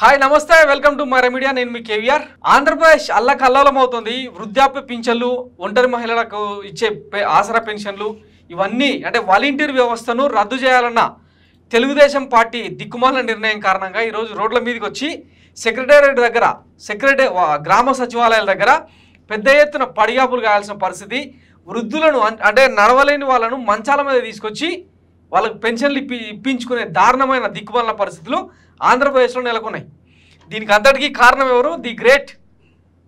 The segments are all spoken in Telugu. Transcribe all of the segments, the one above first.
హాయ్ నమస్తే వెల్కమ్ టు మై మీడియా నేను మీ కేవీఆర్ ఆంధ్రప్రదేశ్ అల్లకల్లోలం అవుతుంది వృద్ధాప్య పింఛన్లు ఒంటరి మహిళలకు ఇచ్చే ఆసరా పెన్షన్లు ఇవన్నీ అంటే వాలంటీర్ వ్యవస్థను రద్దు చేయాలన్న తెలుగుదేశం పార్టీ దిక్కుమాల నిర్ణయం కారణంగా ఈ రోజు రోడ్ల మీదకి వచ్చి సెక్రటేరియట్ దగ్గర గ్రామ సచివాలయాల దగ్గర పెద్ద ఎత్తున పడిగాపులు కాయాల్సిన పరిస్థితి వృద్ధులను అంటే నడవలేని వాళ్ళను మంచాల మీద తీసుకొచ్చి వాళ్ళకి పెన్షన్లు ఇప్పించుకునే దారుణమైన దిక్కుమాలిన పరిస్థితులు ఆంధ్రప్రదేశ్లో నెలకొన్నాయి దీనికి అంతటికీ కారణం ఎవరు ది గ్రేట్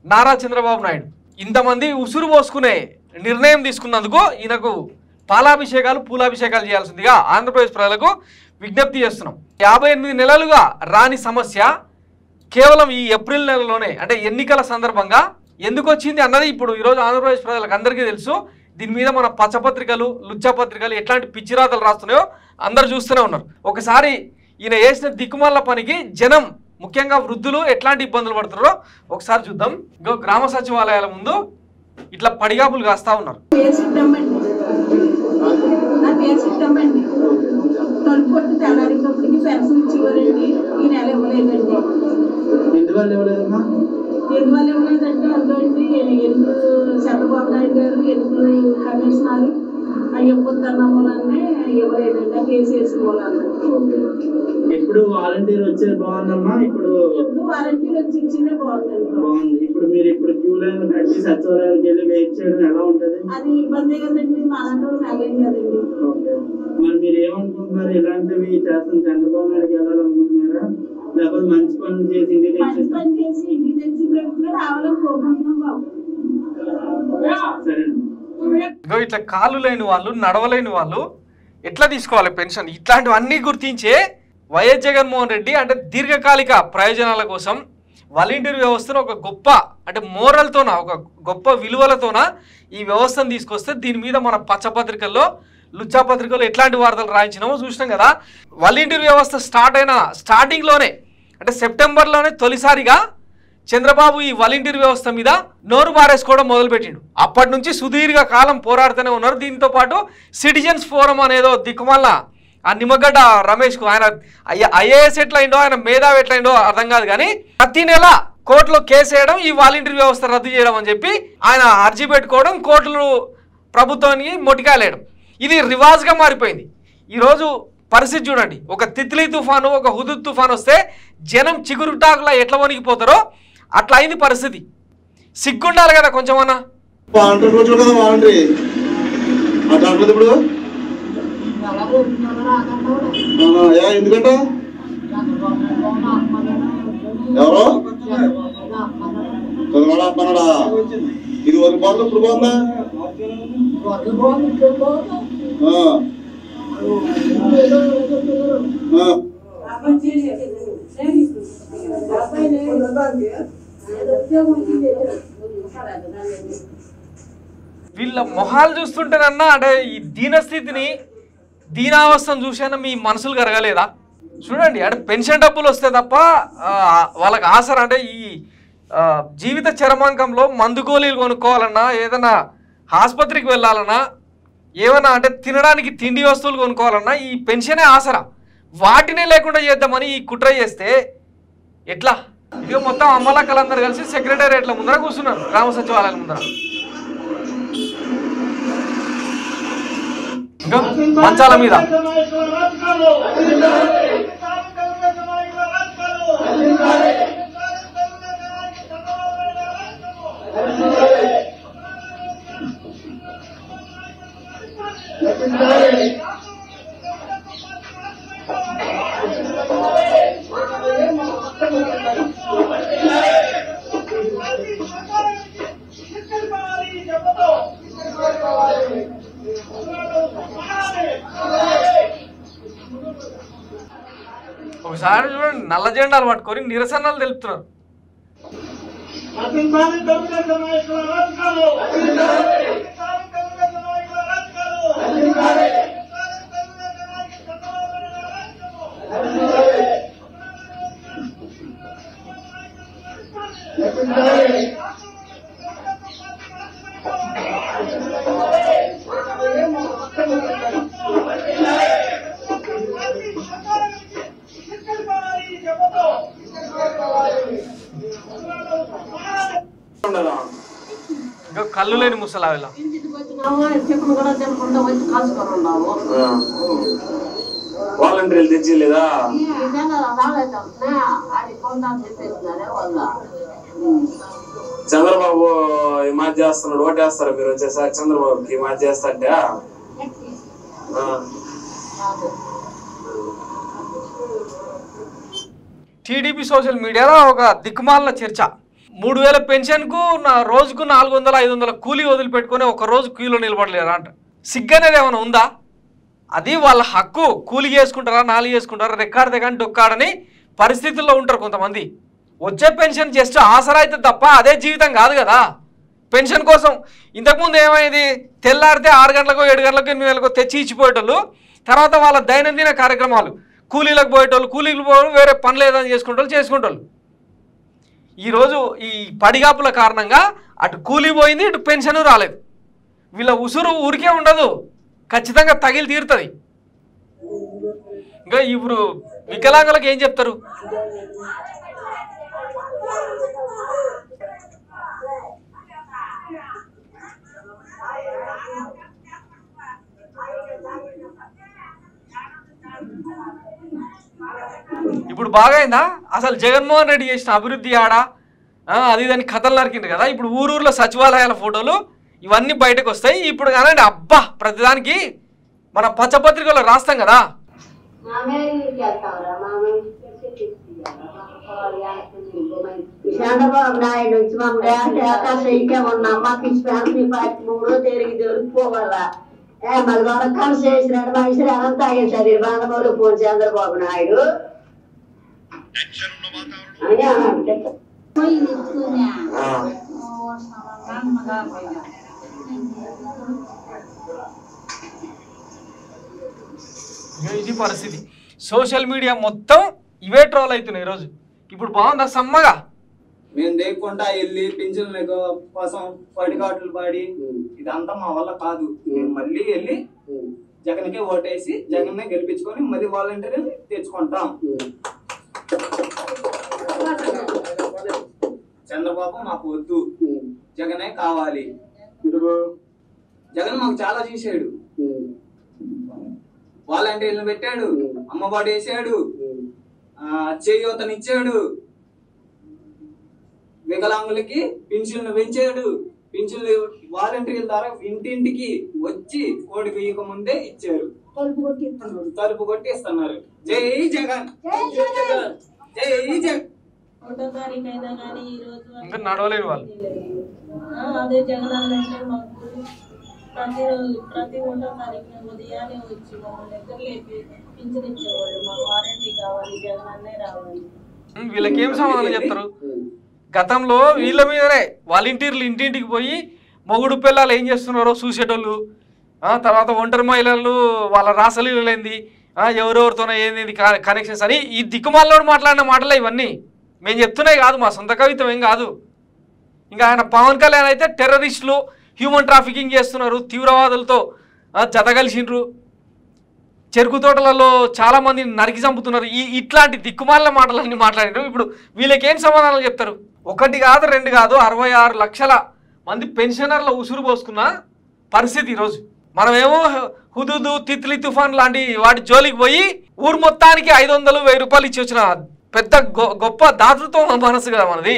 నారా చంద్రబాబు నాయుడు ఇంతమంది ఉసురు పోసుకునే నిర్ణయం తీసుకున్నందుకు ఈయనకు పాలాభిషేకాలు పూలాభిషేకాలు చేయాల్సిందిగా ఆంధ్రప్రదేశ్ ప్రజలకు విజ్ఞప్తి చేస్తున్నాం 58 నెలలుగా రాని సమస్య కేవలం ఈ ఏప్రిల్ నెలలోనే అంటే ఎన్నికల సందర్భంగా ఎందుకు వచ్చింది అన్నది ఇప్పుడు ఈరోజు ఆంధ్రప్రదేశ్ ప్రజలకు అందరికీ తెలుసు దీని మీద మన పచ్చపత్రికలు లుచ్చపత్రికలు ఎట్లాంటి పిచ్చిరాతలు రాస్తున్నాయో అందరు చూస్తూనే ఉన్నారు ఒకసారి ఈయన చేసిన దిక్కుమాల పనికి జనం ముఖ్యంగా వృద్ధులు ఎట్లాంటి ఇబ్బందులు పడుతున్నారో ఒకసారి చూద్దాం గ్రామ సచివాలయాల ముందు ఇట్లా పడిగాపులు కాస్తా ఉన్నారు ఎందువల్ల ఇవ్వలేదంటే అందుకంటే చంద్రబాబు నాయుడు గారు ఎందుకు కమిషనర్ ఇవ్వద్దన్నమూలనే ఇవ్వలేదండి కేసు వేసుకోవాలన్నా ఇప్పుడు వాలంటీర్ వచ్చేది బాగుందమ్మా ఇప్పుడు వాలంటీర్ వచ్చి ఇచ్చిందే బాగుంది ఇప్పుడు మీరు ఇప్పుడు క్యూ లైన్ కట్టి సచివాలయానికి వెళ్ళి వెయిట్ చేయడం ఎలా ఉంటది అది ఇబ్బంది కదండి మా అలాంటి వెళ్ళేది కదండి మరి మీరు ఏమనుకుంటున్నారు ఇలాంటివి చేస్తాం చంద్రబాబు నాయుడుకి వెళ్ళాలనుకుంటున్నారా లేకపోతే మంచి పనులు చేసి ఇంటికి తెచ్చి రావాలని కోరుకుంటున్నాం బాబు సరే ఇట్లా కాళ్ళు లేని వాళ్ళు నడవలేని వాళ్ళు ఎట్లా తీసుకోవాలి పెన్షన్ ఇట్లాంటివన్నీ గుర్తించే వైఎస్ జగన్మోహన్ రెడ్డి అంటే దీర్ఘకాలిక ప్రయోజనాల కోసం వాలంటీర్ వ్యవస్థను ఒక గొప్ప అంటే మోరల్తోన ఒక గొప్ప విలువలతోన ఈ వ్యవస్థను తీసుకొస్తే దీని మీద మన పచ్చపత్రికల్లో లుచ్చాపత్రికల్లో ఎట్లాంటి వార్తలు రాయించినామో చూసినాం కదా వాలంటీర్ వ్యవస్థ స్టార్టింగ్లోనే అంటే సెప్టెంబర్లోనే తొలిసారిగా చంద్రబాబు ఈ వాలంటీర్ వ్యవస్థ మీద నోరు బారేసుకోవడం మొదలుపెట్టిండు అప్పటి నుంచి సుదీర్ఘ కాలం పోరాడుతూనే ఉన్నారు దీంతో పాటు సిటిజన్స్ ఫోరం అనేదో దిక్కుమల్ల ఆ నిమ్మగడ్డ రమేష్కు ఆయన ఐఏఎస్ ఎట్లయిండో ఆయన మేధావి ఎట్లయిండో అర్థం కాదు కానీ ప్రతి నెల కోర్టులో కేసు వేయడం ఈ వాలంటీర్ వ్యవస్థ రద్దు చేయడం అని చెప్పి ఆయన అర్జీ పెట్టుకోవడం కోర్టులు ప్రభుత్వానికి మొటికాయలేయడం ఇది రివాజ్గా మారిపోయింది ఈరోజు పరిస్థితి చూడండి ఒక తిత్లీ తుఫాను ఒక హుదూద్ తుఫాను వస్తే జనం చిగురుటాకులా ఎట్లా వణికిపోతారో అట్లా అయింది పరిస్థితి సిగ్గుండాలి కదా కొంచెమన్నా ఎందుకంట ఎవరో చంద్రబాబు అంటున్నాడా ఇది వరకు బాగుంది ఇప్పుడు బాగుందా వీళ్ళ మొహాలు చూస్తుంటేనన్నా అంటే ఈ దీనస్థితిని దీనావస్థను చూసైనా మీ మనసులు కరగలేదా చూడండి అంటే పెన్షన్ డబ్బులు వస్తే తప్ప వాళ్ళకి ఆసర అంటే ఈ జీవిత చరమాంకంలో మందు గోళీలు కొనుక్కోవాలన్నా ఏదైనా ఆసుపత్రికి వెళ్ళాలన్నా ఏమన్నా అంటే తినడానికి తిండి వస్తువులు కొనుక్కోవాలన్నా ఈ పెన్షనే ఆసరా వాటినే లేకుండా చేద్దామని ఈ కుట్ర చేస్తే ఎట్లా ఇక మొత్తం అమ్మలక్కలందరూ కలిసి సెక్రటేరియట్ల ముందర కూర్చున్నారు గ్రామ సచివాలయాల ముందర ఇంకా మంచాల మీద ఒకసారి చూడండి నల్ల జెండాలు పట్టుకొని నిరసనలు తెలుపుతున్నారు కళ్ళు లేని ముసలావిలా. వాలంటీర్లు తెచ్చిలేదా? చంద్రబాబు ఈ మాట చేస్తున్నాడు, ఓటేస్తారు మీరు వచ్చేసారి చంద్రబాబుకి ఈ మాట చేస్తాంటే? టీడీపీ సోషల్ మీడియాలో ఒక దిక్కుమాలిన చర్చ. 3000 పెన్షన్కు రోజుకు 400-500 కూలీ వదిలిపెట్టుకొని ఒక రోజు క్యూలో నిలబడలేరా అంట. సిగ్గనేది ఏమైనా ఉందా? అది వాళ్ళ హక్కు. కూలి చేసుకుంటారా, నాలి చేసుకుంటారా, రెక్కాడితే కానీ డొక్కాడని పరిస్థితుల్లో ఉంటారు కొంతమంది. వచ్చే పెన్షన్ జస్ట్ ఆసరా అయితే తప్ప అదే జీవితం కాదు కదా. పెన్షన్ కోసం ఇంతకుముందు ఏమైంది, తెల్లారితే 6 గంటలకు 7 గంటలకు 8 గంటలకు తెచ్చి ఇచ్చిపోయేటోళ్ళు. తర్వాత వాళ్ళ దైనందిన కార్యక్రమాలు, కూలీలకు పోయేటోళ్ళు, కూలీలు పోవడం, వేరే పనులు ఏదైనా చేసుకుంటారు. ఈరోజు ఈ పడిగాపుల కారణంగా అటు కూలీ పోయింది, ఇటు పెన్షన్ రాలేదు. వీళ్ళ ఉసురు ఊరికే ఉండదు, ఖచ్చితంగా తగిలి తీరుతుంది. ఇంకా ఇప్పుడు వికలాంగులకు ఏం చెప్తారు? ఇప్పుడు బాగైందా? అసలు జగన్మోహన్ రెడ్డి చేసిన అభివృద్ధి ఆడా అది దాన్ని కథలు నరికింది కదా. ఇప్పుడు ఊరూరులో సచివాలయాల ఫోటోలు ఇవన్నీ బయటకు వస్తాయి. ఇప్పుడు కానండి అబ్బా ప్రతిదానికి మన పచ్చపత్రికలో రాస్తాం కదా. చంద్రబాబు నాయుడు వచ్చి మమ్మల్ని అమ్మకి ఫ్యామిలీ పార్టీ 3వ తేదీకి దొరికిపోవాలా మళ్ళీ వాళ్ళ కలిసి వేసినాడు మనిషి అనంతా చదివి బాధమూలు పోను చంద్రబాబు నాయుడు ఇది పరిస్థితి. సోషల్ మీడియా మొత్తం ఇవే ట్రోల్ అవుతున్నాయి ఈరోజు. ఇప్పుడు బాగుందా సమ్మగా? మేము లేకుండా వెళ్ళి పింఛన్ల కోసం పడిగాట్లు పాడి ఇదంతా మా వల్ల కాదు. మేము మళ్ళీ వెళ్ళి జగన్కే ఓటేసి జగన్నే గెలిపించుకొని మళ్ళీ వాలంటీర్ తెచ్చుకుంటాం. చంద్రబాబు మాకు వద్దు, జగనే కావాలి. జగన్ మాకు చాలా చేశాడు. వాలంటీర్లు పెట్టాడు, అమ్మఒడి వేసాడు, చేయూతనిచ్చాడు, వికలాంగులకి పింఛన్లు పెంచాడు. పింఛన్లు వాలంటీర్ల ద్వారా ఇంటింటికి వచ్చి కోడి వేయక ముందే ఇచ్చారు. తలుపు కొట్టి ఇస్తున్నారు. జై జగన్, జై జగన్. 1వ తారీఖు అయినా కానీ ఈ రోజు నడవలేని వాళ్ళు అదే జగన్ అంటే మాకు ప్రతి 1వ తారీఖున ఉదయాన్నే వచ్చి మమ్మల్ని ఎక్కడ లేపి పింఛన్ ఇచ్చేవాళ్ళు. మాకు వారంటీ కావాలి, జగన్ అన్నే రావాలి. వీళ్ళకి ఏం సమాధానం చెప్తారు? గతంలో వీళ్ళ మీదనే వాలంటీర్లు ఇంటింటికి పోయి మొగుడు పిల్లలు ఏం చేస్తున్నారో చూసేటోళ్ళు. తర్వాత ఒంటరి మహిళలు వాళ్ళ రాసలీలైంది, ఎవరెవరితోనో ఏంది కనెక్షన్స్ అని ఈ దిక్కుమాలలోడు మాట్లాడిన మాటలే ఇవన్నీ. మేము చెప్తున్నాయి కాదు, మా సొంత కవిత్వం ఏం కాదు. ఇంకా ఆయన పవన్ కళ్యాణ్ అయితే టెర్రరిస్టులు హ్యూమన్ ట్రాఫికింగ్ చేస్తున్నారు, తీవ్రవాదులతో జత కలిసిండ్రు, చెరుకు తోటలలో చాలామంది నరికి చంపుతున్నారు. ఇట్లాంటి దిక్కుమాలిన మాటలన్నీ మాట్లాడినారు. ఇప్పుడు వీళ్ళకేం సమాధానాలు చెప్తారు? 1 కాదు 2 కాదు 66 లక్షల మంది పెన్షనర్ల ఉసురు పోసుకున్న పరిస్థితి ఈరోజు. మనమేమో హుదూదు, తిత్లీ తుఫాన్ లాంటి వాటి జోలికి పోయి ఊరు మొత్తానికి 500-1000 రూపాయలు ఇచ్చి వచ్చిన పెద్ద గొప్ప దాతృత్వం మనసు కదా మనది.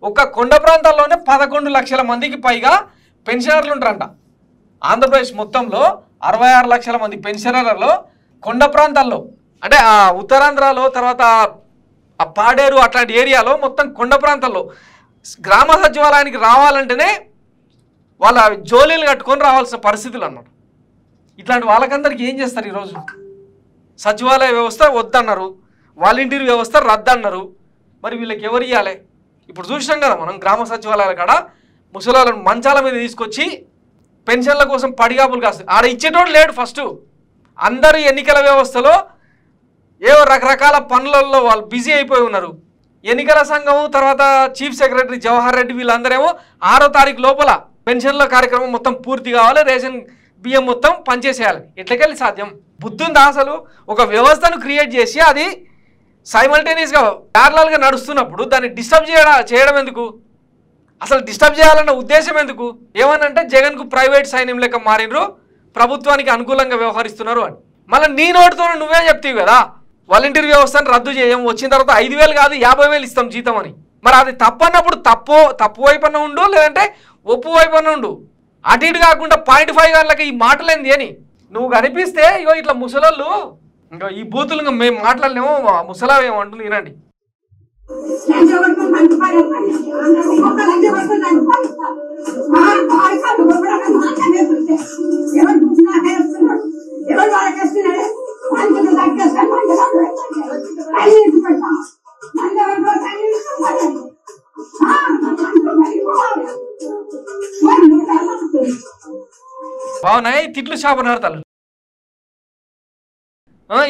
ఒక కొండ ప్రాంతాల్లోనే 11 లక్షల మందికి పైగా పెన్షనర్లు ఉంటారంట. ఆంధ్రప్రదేశ్ మొత్తంలో 66 లక్షల మంది పెన్షనర్లలో కొండ ప్రాంతాల్లో అంటే ఆ ఉత్తరాంధ్రలో, తర్వాత ఆ పాడేరు అట్లాంటి ఏరియాలో మొత్తం కొండ ప్రాంతాల్లో గ్రామ సచివాలయానికి రావాలంటేనే వాళ్ళ జోలీలు కట్టుకొని రావాల్సిన పరిస్థితులు అన్నమాట. ఇట్లాంటి వాళ్ళకందరికీ ఏం చేస్తారు ఈరోజు? సచివాలయ వ్యవస్థ వద్దన్నారు, వాలంటీర్ వ్యవస్థ రద్దన్నారు. మరి వీళ్ళకి ఎవరు ఇవ్వాలి? ఇప్పుడు చూసినాం కదా మనం గ్రామ సచివాలయాల కాడ ముసలాలను మంచాల మీద తీసుకొచ్చి పెన్షన్ల కోసం పడిగాపులు కాస్తుంది. ఆడ ఇచ్చేటోడు లేడు. ఫస్ట్ అందరూ ఎన్నికల వ్యవస్థలో ఏవో రకరకాల పనులలో వాళ్ళు బిజీ అయిపోయి ఉన్నారు. ఎన్నికల సంఘం తర్వాత చీఫ్ సెక్రటరీ జవహర్ రెడ్డి వీళ్ళందరేమో 6వ తారీఖు లోపల పెన్షన్ల కార్యక్రమం మొత్తం పూర్తి కావాలి, రేషన్ బియ్యం మొత్తం పనిచేసేయాలి. ఎట్లకెళ్ళి సాధ్యం? బుద్ధుందా అసలు? ఒక వ్యవస్థను క్రియేట్ చేసి అది సైమల్టేనియస్గా ప్యారలల్గా నడుస్తున్నప్పుడు దాన్ని డిస్టర్బ్ చేయడం ఎందుకు? అసలు డిస్టర్బ్ చేయాలన్న ఉద్దేశం ఎందుకు? ఏమనంటే జగన్కు ప్రైవేట్ సైన్యం లెక్క మారినరు, ప్రభుత్వానికి అనుకూలంగా వ్యవహరిస్తున్నారు అని. మళ్ళీ నీ నోటితో నువ్వే చెప్తావు కదా వాలంటీర్ వ్యవస్థను రద్దు చేయం, వచ్చిన తర్వాత 5,000 కాదు 50,000 ఇస్తాం జీతం అని. మరి అది తప్పన్నప్పుడు తప్పు వైపున ఉండు, లేదంటే ఒప్పు వైపున ఉండు. అటు ఇటు కాకుండా 0.5 గంటలకి ఈ మాటలేంది అని నువ్వు కనిపిస్తే ఇగో ఇట్లా ముసలోళ్ళు ఇంకా ఈ బూతులు ఇంకా మేము మాట్లాడలేమో ముసలా ఏమంటుంది వినండి. బాగున్నాయి తిట్లు శాపనార్థాలు,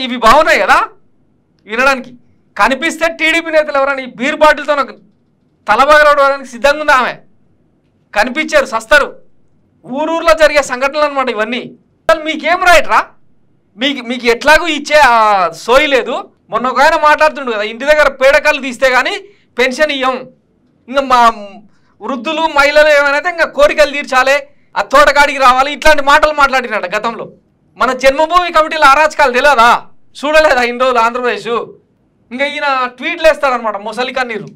ఇవి బాగున్నాయి కదా వినడానికి. కనిపిస్తే టీడీపీ నేతలు ఎవరైనా ఈ బీర్ బాటిల్తో నాకు తలబగలవడానికి సిద్ధంగా ఉంది ఆమె. కనిపించారు సస్తారు. ఊరూరులో జరిగే సంఘటనలు అనమాట ఇవన్నీ. అసలు మీకేం రైట్ రా? మీకు ఎట్లాగూ ఇచ్చే సోయి లేదు. మొన్న ఒక ఆయన మాట్లాడుతుండు కదా, ఇంటి దగ్గర పేడకాలు తీస్తే కానీ పెన్షన్ ఇవ్వం, ఇంకా మా వృద్ధులు మహిళలు ఏమైనా ఇంకా కోరికలు తీర్చాలి, ఆ తోటకాడికి రావాలి, ఇట్లాంటి మాటలు మాట్లాడినట గతంలో. మన జన్మభూమి కమిటీలో అరాచకాలు తెలియదా? చూడలేదా ఇన్ని రోజులు ఆంధ్రప్రదేశ్? ఇంకా ఈయన ట్వీట్లు వేస్తాడనమాట ముసలి కన్నీరు.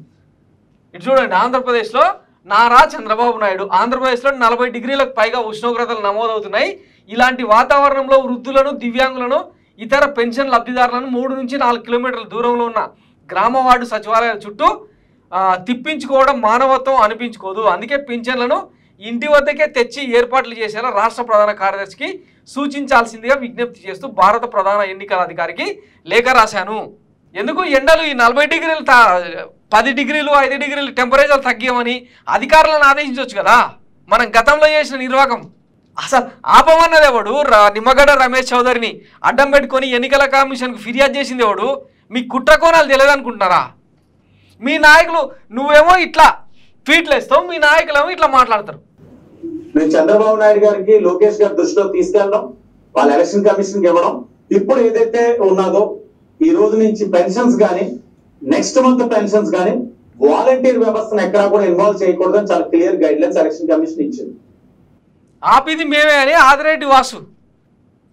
ఇటు చూడండి, ఆంధ్రప్రదేశ్లో నారా చంద్రబాబు నాయుడు, ఆంధ్రప్రదేశ్లో 40 డిగ్రీలకు పైగా ఉష్ణోగ్రతలు నమోదవుతున్నాయి. ఇలాంటి వాతావరణంలో వృద్ధులను, దివ్యాంగులను, ఇతర పెన్షన్ లబ్ధిదారులను 3 నుంచి 4 కిలోమీటర్ల దూరంలో ఉన్న గ్రామ వార్డు సచివాలయాల చుట్టూ తిప్పించుకోవడం మానవత్వం అనిపించుకోదు. అందుకే పింఛన్లను ఇంటి వద్దకే తెచ్చి ఏర్పాట్లు చేసేలా రాష్ట్ర ప్రధాన కార్యదర్శికి సూచించాల్సిందిగా విజ్ఞప్తి చేస్తూ భారత ప్రధాన ఎన్నికల అధికారికి లేఖ రాశాను. ఎందుకు ఎండలు ఈ 40 డిగ్రీలు 10 డిగ్రీలు 5 డిగ్రీలు టెంపరేచర్ తగ్గామని అధికారులను ఆదేశించవచ్చు కదా. మనం గతంలో చేసిన నిర్వాహకం అసలు ఆపమన్నది ఎవడు? నిమ్మగడ్డ రమేష్ చౌదరిని అడ్డం పెట్టుకొని ఎన్నికల కమిషన్కు ఫిర్యాదు చేసింది ఎవడు? మీ కుట్ర కోణాలు తెలియదు అనుకుంటున్నారా? మీ నాయకులు నువ్వేమో ఇట్లా ట్వీట్లు వేస్తావు, మీ నాయకులేమో ఇట్లా మాట్లాడతారు. నేను చంద్రబాబు నాయుడు గారికి లోకేష్ గారి దృష్టిలో తీసుకెళ్ళడం, వాళ్ళ ఎలక్షన్ కమిషన్కి ఇవ్వడం, ఇప్పుడు ఏదైతే ఉన్నదో ఈ రోజు నుంచి పెన్షన్స్ కానీ నెక్స్ట్ మంత్ పెన్షన్స్ కానీ వాలంటీర్ వ్యవస్థను ఎక్కడా కూడా ఇన్వాల్వ్ చేయకూడదని చాలా clear guide lines election commission ఇచ్చింది. ఆపిది మేమే అని ఆదిరెడ్డి వాసు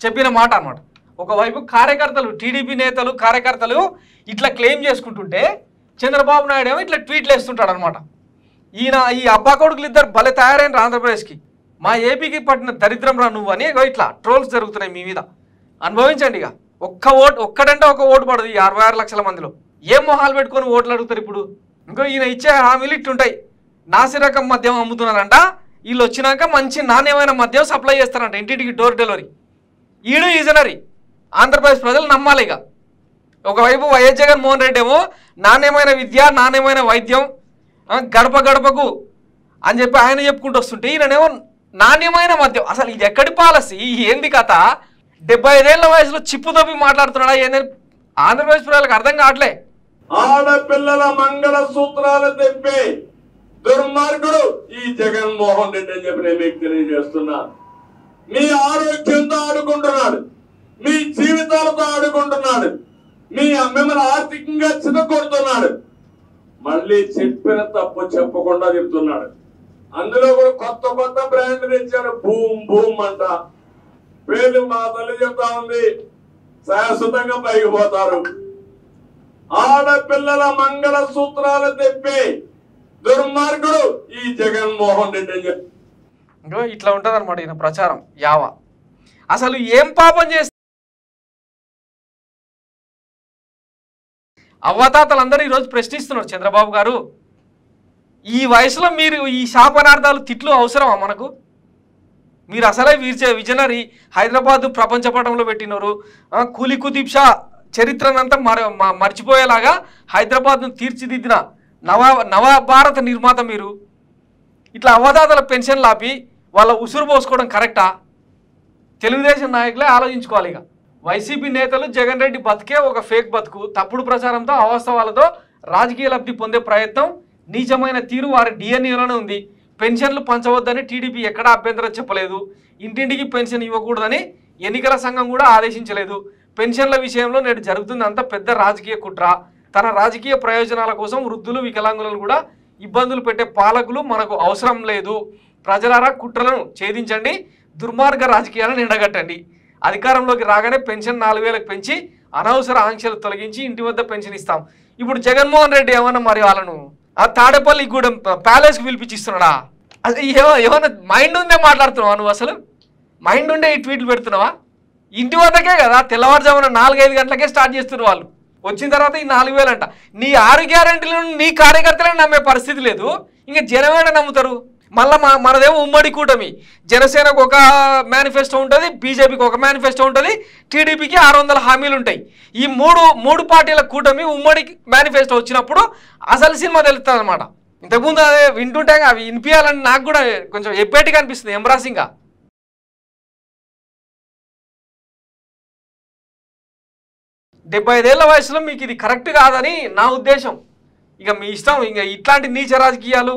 చెప్పిన మాట అన్నమాట. ఒకవైపు కార్యకర్తలు, టీడీపీ నేతలు, కార్యకర్తలు ఇట్లా క్లెయిమ్ చేసుకుంటుంటే చంద్రబాబు నాయుడు ఏమో ఇట్లా ట్వీట్లు వేస్తుంటాడు అనమాట. ఈయన ఈ అబ్బా కొడుకులు ఇద్దరు భలే తయారైన ఆంధ్రప్రదేశ్కి, మా ఏపీకి పట్టిన దరిద్రం రా నువ్వు అని ఇట్లా ట్రోల్స్ జరుగుతున్నాయి మీ మీద. అనుభవించండి. ఇక ఒక్కడంటే ఒక ఓటు పడదు ఈ 66 లక్షల మందిలో. ఏం మొహాలు పెట్టుకొని ఓట్లు అడుగుతారు ఇప్పుడు? ఇంకో ఈయన ఇచ్చే హామీలు ఇట్టుంటాయి. నాసిరకం మద్యం అమ్ముతున్నారంట, వీళ్ళు వచ్చినాక మంచి నాణ్యమైన మద్యం సప్లై చేస్తారంట ఇంటింటికి డోర్ డెలివరీ. ఈడు ఈజనరీ ఆంధ్రప్రదేశ్ ప్రజలు నమ్మాలి. ఇక ఒకవైపు వైఎస్ జగన్మోహన్ రెడ్డి ఏమో నాణ్యమైన విద్య, నాణ్యమైన వైద్యం, గడప గడపకు అని చెప్పి ఆయన చెప్పుకుంటూ వస్తుంటే ఈయననేమో నాణ్యమైన మద్యం. అసలు ఇది ఎక్కడి పాలసీ? ఏంది కథ? 75 ఏళ్ల వయసులో చిప్పు తప్పి మాట్లాడుతున్నాడా ఏందని ఆంధ్రప్రదేశ్ ప్రజలకు అర్థం కావట్లే. ఆడపిల్లల మంగళ సూత్రాలు తెప్పే దుర్మార్గుడు ఈ జగన్మోహన్ రెడ్డి అని చెప్పి నేను మీకు తెలియజేస్తున్నా. మీ ఆరోగ్యంతో ఆడుకుంటున్నాడు, మీ జీవితాలతో ఆడుకుంటున్నాడు, మిమ్మల్ని ఆర్థికంగా చితకొడుతున్నాడు. మళ్ళీ చెప్పిన తప్పు చెప్పకుండా చెప్తున్నాడు. అందులో కూడా కొత్త బ్రాండ్ తెచ్చాడు. భూమ్ భూమ్ అంట పేరు మా తల్లి చెప్తా ఉంది, శాశ్వతంగా పైకి పోతారు. ఆడపిల్లల మంగళ సూత్రాలు తెప్పే దుర్మార్గుడు ఈ జగన్మోహన్ రెడ్డి అని చెప్పి ఇట్లా ఉంటది అనమాట ఈయన ప్రచారం యావా. అసలు ఏం పాపం చేస్తే అవ్వతాతలందరూ ఈరోజు ప్రశ్నిస్తున్నారు చంద్రబాబు గారు, ఈ వయసులో మీరు ఈ శాపనార్థాలు తిట్లు అవసరమా మనకు? మీరు అసలే విజనరీ, హైదరాబాద్ ప్రపంచ పటంలో పెట్టినారు. కూలి కుతుబ్ షా చరిత్రనంతా మర్చిపోయేలాగా హైదరాబాద్ను తీర్చిదిద్దిన నవభారత నిర్మాత మీరు. ఇట్లా అవ్వదాతల పెన్షన్లు ఆపి వాళ్ళ ఉసురు పోసుకోవడం కరెక్టా? తెలుగుదేశం నాయకులే ఆలోచించుకోవాలి. ఇక వైసీపీ నేతలు జగన్ రెడ్డి బతికే ఒక ఫేక్ బతుకు, తప్పుడు ప్రచారంతో, అవాస్తవాలతో రాజకీయ లబ్ధి పొందే ప్రయత్నం, నీచమైన తీరు వారి డిఎన్ఏలోనే ఉంది. పెన్షన్లు పంచవద్దని టీడీపీ ఎక్కడా అభ్యంతరం చెప్పలేదు. ఇంటింటికి పెన్షన్ ఇవ్వకూడదని ఎన్నికల సంఘం కూడా ఆదేశించలేదు. పెన్షన్ల విషయంలో నేడు జరుగుతుంది అంత పెద్ద రాజకీయ కుట్ర. తన రాజకీయ ప్రయోజనాల కోసం వృద్ధులు, వికలాంగులను కూడా ఇబ్బందులు పెట్టే పాలకులు మనకు అవసరం లేదు. ప్రజలారా కుట్రలను ఛేదించండి, దుర్మార్గ రాజకీయాలను ఎండగట్టండి. అధికారంలోకి రాగానే పెన్షన్ 4,000కు పెంచి అనవసర ఆంక్షలు తొలగించి ఇంటి వద్ద పెన్షన్ ఇస్తాం. ఇప్పుడు జగన్మోహన్ రెడ్డి ఏమన్నా మరి వాళ్ళను ఆ తాడేపల్లి గూడెం ప్యాలెస్కి పిలిపించిస్తున్నాడా? అది ఏమన్నా మైండ్ ఉందే మాట్లాడుతున్నావా నువ్వు? అసలు మైండ్ ఉండే ఈ ట్వీట్లు పెడుతున్నావా? ఇంటి వద్దకే కదా తెల్లవారుజామున 4-5 గంటలకే స్టార్ట్ చేస్తున్నారు వాళ్ళు. వచ్చిన తర్వాత ఈ 4,000 అంట. నీ 6 గ్యారెంటీలను నీ కార్యకర్తలను నమ్మే పరిస్థితి లేదు, ఇంకా జనమేడ నమ్ముతారు? మళ్ళీ మనదేమో ఉమ్మడి కూటమి, జనసేనకు ఒక మేనిఫెస్టో ఉంటుంది, బీజేపీకి ఒక మేనిఫెస్టో ఉంటుంది, టీడీపీకి 600 హామీలు ఉంటాయి. ఈ మూడు పార్టీల కూటమి ఉమ్మడి మేనిఫెస్టో వచ్చినప్పుడు అసలు సినిమా తెలుస్తుంది అనమాట. ఇంతకుముందు అదే వింటుంటే అవి వినిపించాలని నాకు కూడా కొంచెం ఎబ్బేటిగా అనిపిస్తుంది, ఎంబ్రాసింగ్గా. డెబ్బై 5 ఏళ్ల వయసులో మీకు ఇది కరెక్ట్ కాదని నా ఉద్దేశం. ఇక మీ ఇష్టం. ఇంకా ఇట్లాంటి నీచ రాజకీయాలు,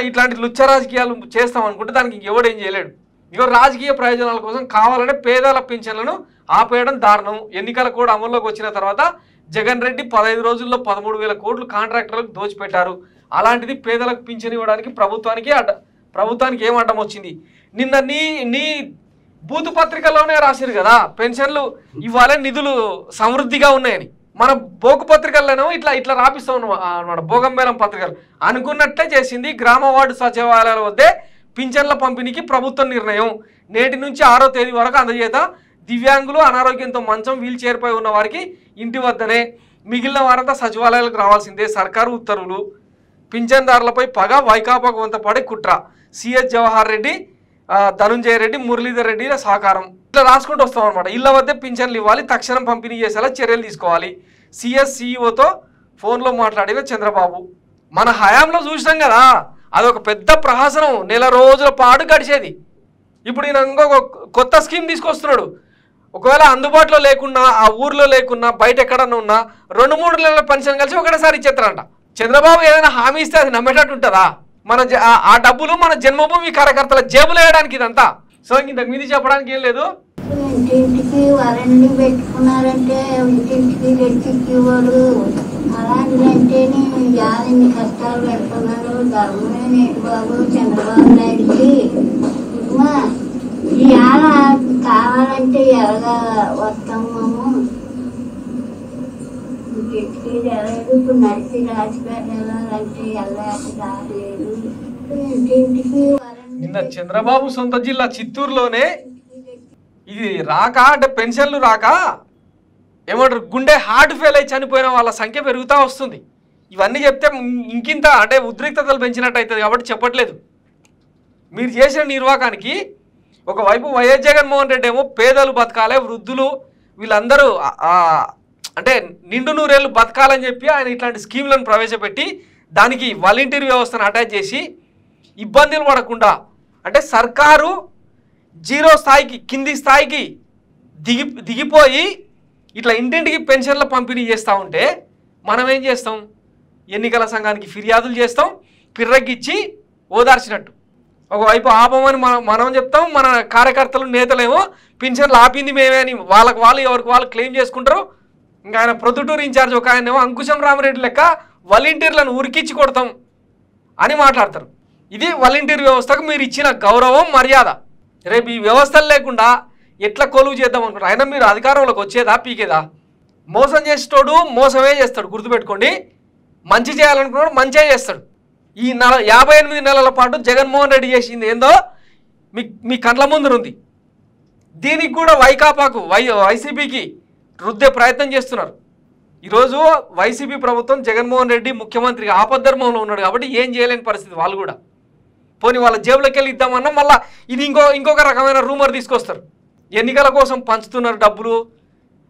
ఇట్లాంటి లుచ్చ రాజకీయాలు చేస్తాం అనుకుంటే దానికి ఇంకెవడేం చేయలేడు. ఇక రాజకీయ ప్రయోజనాల కోసం కావాలనే పేదల పింఛన్లను ఆపేయడం దారుణం. ఎన్నికల కోడ్ అమల్లోకి వచ్చిన తర్వాత జగన్ రెడ్డి 15 రోజుల్లో 13,000 కోట్లు కాంట్రాక్టర్లకు దోచిపెట్టారు. అలాంటిది పేదలకు పింఛన్ ఇవ్వడానికి ప్రభుత్వానికి ఏం అడ్డం వచ్చింది? నిన్న నీ బూతు పత్రికలోనే రాశారు కదా పెన్షన్లు ఇవ్వాలి, నిధులు సమృద్ధిగా ఉన్నాయని. మన బోకు పత్రికల్లోనో ఇట్లా రాపిస్తాం అన్నమాట. భోగంబేలం పత్రికలు అనుకున్నట్లే చేసింది. గ్రామ వార్డు సచివాలయాల వద్దే పింఛన్ల పంపిణీకి ప్రభుత్వం నిర్ణయం. నేటి నుంచి 6వ తేదీ వరకు అందజేత. దివ్యాంగులు, అనారోగ్యంతో మంచం, వీల్ చైర్పై ఉన్న వారికి ఇంటి వద్దనే, మిగిలిన వారంతా సచివాలయాలకు రావాల్సిందే. సర్కారు ఉత్తర్వులు. పింఛన్దారులపై పగ, వైకాపాకు వంతపడే కుట్ర. సిఎస్ జవహర్ రెడ్డి, ధనుంజయ రెడ్డి, మురళీధర్ రెడ్డి సహకారం. ఇట్లా రాసుకుంటూ వస్తాం అనమాట. ఇళ్ల వద్ద పింఛన్లు ఇవ్వాలి, తక్షణం పంపిణీ చేసేలా చర్యలు తీసుకోవాలి. సిఎస్ సిఇఓతో ఫోన్లో మాట్లాడిన చంద్రబాబు. మన హయాంలో చూసినాం కదా, అదొక పెద్ద ప్రహసనం. నెల రోజుల పాటు గడిచేది. ఇప్పుడు ఈయన ఇంకొక కొత్త స్కీమ్ తీసుకొస్తున్నాడు. ఒకవేళ అందుబాటులో లేకున్నా, ఆ ఊర్లో లేకున్నా, బయట ఎక్కడన్నా ఉన్నా 2-3 నెలల పెన్షన్ కలిసి ఒకటేసారి ఇచ్చేస్తారంట. చంద్రబాబు ఏదైనా హామీ ఇస్తే అది నమ్మేటట్టు ఉంటుందా? ఆ డబ్బులు మన జన్మభూమి కార్యకర్తల జేబులు వేయడానికి ఇదంతా. సో ఇంతకు మీద చెప్పడానికి ఏం లేదు. ఇంటింటికి వరండి పెట్టుకున్నారంటే ఇంటింటికి తెచ్చిచ్చేవాడు. అలాంటిదంటేనే యాదన్ని కష్టాలు పెడుతున్నారు. ధర్మమే నేటి బాబు చంద్రబాబు నాయుడికి. ఈ ఆడ కావాలంటే ఎలాగా వస్తాము, ఇంటికి జరగదు. ఇప్పుడు నడిచి రాజపేట వెళ్ళాలంటే వెళ్ళాక రాలేదు. ఇంటింటికి నిన్న చంద్రబాబు సొంత జిల్లా చిత్తూరులోనే ఇది రాక, అంటే పెన్షన్లు రాక ఏమంటారు, గుండె హార్ట్ ఫెయిల్ అయి చనిపోయిన వాళ్ళ సంఖ్య పెరుగుతూ వస్తుంది. ఇవన్నీ చెప్తే ఇంకింత అంటే ఉద్రిక్తతలు పెంచినట్టు అవుతుంది కాబట్టి చెప్పట్లేదు. మీరు చేసిన నిర్వాకానికి ఒకవైపు వైఎస్ జగన్మోహన్ రెడ్డి ఏమో పేదలు బతకాలి, వృద్ధులు వీళ్ళందరూ అంటే నిండు నూరేళ్ళు బతకాలని చెప్పి ఆయన ఇట్లాంటి స్కీమ్లను ప్రవేశపెట్టి దానికి వాలంటీర్ వ్యవస్థను అటాచ్ చేసి ఇబ్బందులు పడకుండా, అంటే సర్కారు జీరో స్థాయికి, కింది స్థాయికి దిగిపోయి ఇట్లా ఇంటింటికి పెన్షన్ల పంపిణీ చేస్తూ ఉంటే మనం ఏం చేస్తాం? ఎన్నికల సంఘానికి ఫిర్యాదులు చేస్తాం, పిర్రగిచ్చి ఓదార్చినట్టు. ఒకవైపు ఆపమని మనం చెప్తాం, మన కార్యకర్తలు నేతలేమో పెన్షన్లు ఆపింది మేమే అని వాళ్ళు ఎవరికి వాళ్ళు క్లెయిమ్ చేసుకుంటారు. ఇంకా ఆయన ప్రొద్దుటూరు ఇన్ఛార్జ్ ఒక ఆయన ఏమో అంకుశం రామరెడ్డి లెక్క వాలంటీర్లను ఉరికిచ్చి కొడతాం అని మాట్లాడతారు. ఇది వాలంటీర్ వ్యవస్థకు మీరు ఇచ్చిన గౌరవం, మర్యాద. రేపు ఈ వ్యవస్థలు లేకుండా ఎట్లా కొలువు చేద్దాం అనుకుంటారు? అయినా మీరు అధికారంలోకి వచ్చేదా పీకేదా? మోసం చేసేటోడు మోసమే చేస్తాడు, గుర్తుపెట్టుకోండి. మంచి చేయాలనుకున్నాడు మంచిగా చేస్తాడు. ఈ 58 నెలల పాటు జగన్మోహన్ రెడ్డి చేసింది ఏందో మీ కండ్ల ముందునుంది. దీనికి కూడా వైకాపాకు, వైసీపీకి రుద్దే ప్రయత్నం చేస్తున్నారు. ఈరోజు వైసీపీ ప్రభుత్వం జగన్మోహన్ రెడ్డి ముఖ్యమంత్రిగా ఆపద్ధర్మంలో ఉన్నాడు కాబట్టి ఏం చేయలేని పరిస్థితి. వాళ్ళు కూడా పోనీ వాళ్ళ జేబులోకి వెళ్ళి ఇద్దామన్నా మళ్ళీ ఇది ఇంకొక రకమైన రూమర్ తీసుకొస్తారు. ఎన్నికల కోసం పంచుతున్నారు డబ్బులు.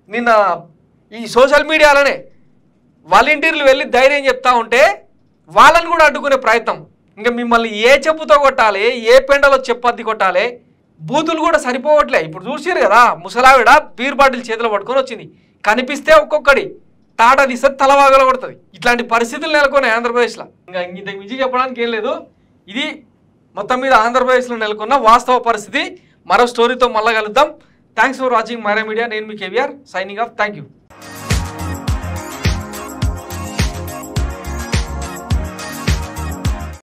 నిన్న ఈ సోషల్ మీడియాలోనే వాలంటీర్లు వెళ్ళి ధైర్యం చెప్తా ఉంటే వాళ్ళని కూడా అడ్డుకునే ప్రయత్నం. ఇంకా మిమ్మల్ని ఏ చెప్పుతో కొట్టాలి, ఏ పెండలో చెప్పద్ది కొట్టాలి, బూతులు కూడా సరిపోవట్లే. ఇప్పుడు చూసారు కదా, ముసలావిడ బీర్ బాటిల్ చేతిలో పట్టుకొని వచ్చింది, కనిపిస్తే ఒక్కొక్కడి తాట తీస్తే తలవాగలు కొడుతుంది. ఇట్లాంటి పరిస్థితులు నెలకొన్నాయి ఆంధ్రప్రదేశ్లో. ఇంకా ఇంతకు మించి చెప్పడానికి ఏం లేదు. ఇది మొత్తం మీద ఆంధ్రప్రదేశ్లో నెలకొన్న వాస్తవ పరిస్థితి. మరో స్టోరీతో మళ్ళా కలుద్దాం. Thanks for watching Myra media. నేను మీ KVR, signing off. Thank you.